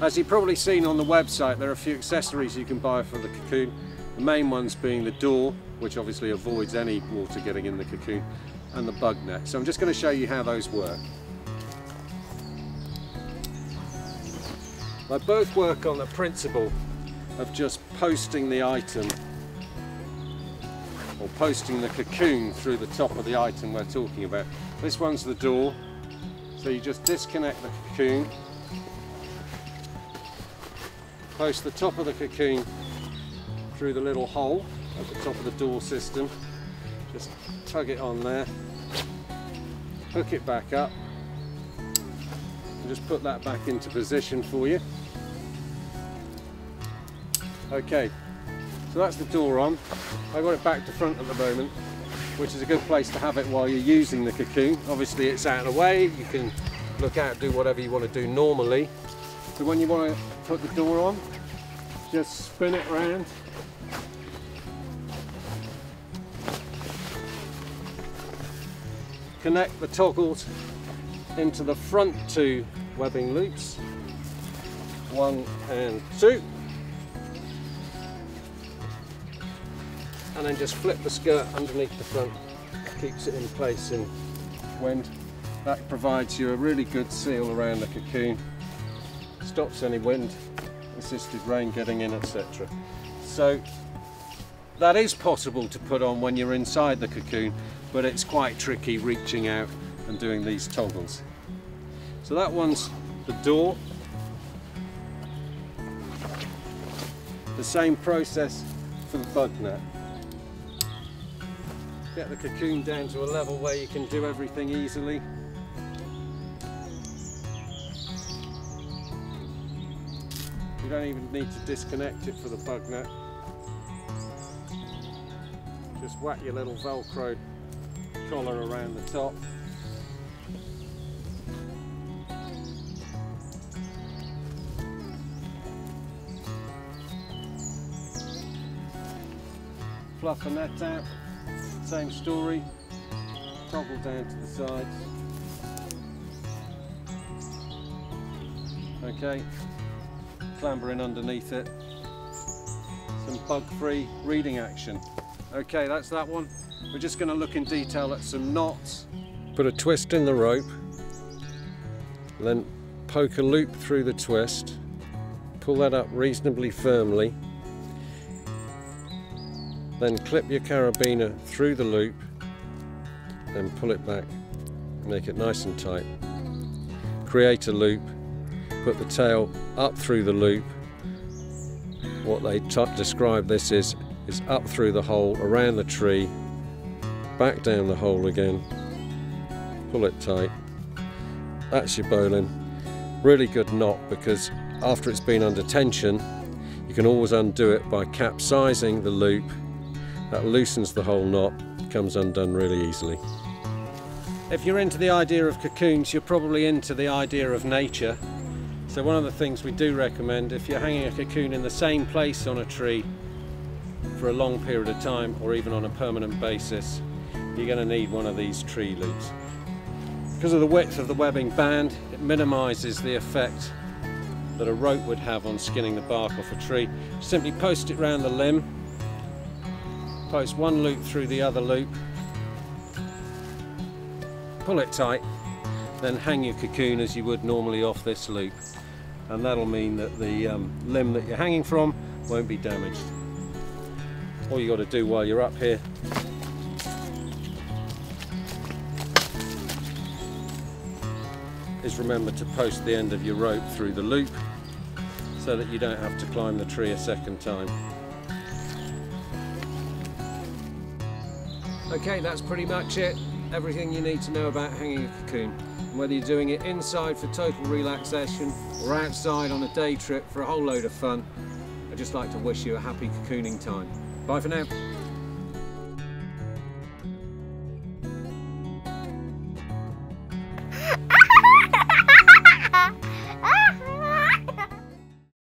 As you've probably seen on the website, there are a few accessories you can buy for the cocoon. The main ones being the door, which obviously avoids any water getting in the cocoon, and the bug net. So I'm just going to show you how those work. They both work on the principle of just posting the item, or posting the cocoon through the top of the item we're talking about. This one's the door, so you just disconnect the cocoon, post the top of the cocoon through the little hole at the top of the door system, just tug it on there, hook it back up, and just put that back into position for you. Okay, so that's the door on. I've got it back to front at the moment, which is a good place to have it while you're using the cocoon. Obviously it's out of the way, you can look out, do whatever you want to do normally. So when you want to put the door on, just spin it round. Connect the toggles into the front two webbing loops, 1 and 2. And then just flip the skirt underneath the front, keeps it in place in wind. That provides you a really good seal around the cocoon, stops any wind, assisted rain getting in, etc. So that is possible to put on when you're inside the cocoon, but it's quite tricky reaching out and doing these toggles. So that one's the door. The same process for the bug net. Get the cocoon down to a level where you can do everything easily. You don't even need to disconnect it for the bug net. Just whack your little Velcro collar around the top. Fluff the net out. Same story, toggle down to the sides. Okay, clamber in underneath it. Some bug-free reading action. Okay, that's that one. We're just going to look in detail at some knots. Put a twist in the rope, then poke a loop through the twist, pull that up reasonably firmly. Then clip your carabiner through the loop and pull it back, make it nice and tight. Create a loop, put the tail up through the loop. What they describe this is up through the hole, around the tree, back down the hole again, pull it tight. That's your bowline. Really good knot, because after it's been under tension, you can always undo it by capsizing the loop. That loosens the whole knot, comes undone really easily. If you're into the idea of cocoons, you're probably into the idea of nature. So one of the things we do recommend, if you're hanging a cocoon in the same place on a tree for a long period of time, or even on a permanent basis, you're going to need one of these tree loops. Because of the width of the webbing band, it minimises the effect that a rope would have on skinning the bark off a tree. Simply post it round the limb, post one loop through the other loop, pull it tight, then hang your cocoon as you would normally off this loop, and that'll mean that the limb that you're hanging from won't be damaged. All you got to do while you're up here is remember to post the end of your rope through the loop so that you don't have to climb the tree a second time. Okay, that's pretty much it. Everything you need to know about hanging a cocoon. And whether you're doing it inside for total relaxation or outside on a day trip for a whole load of fun, I'd just like to wish you a happy cocooning time. Bye for now.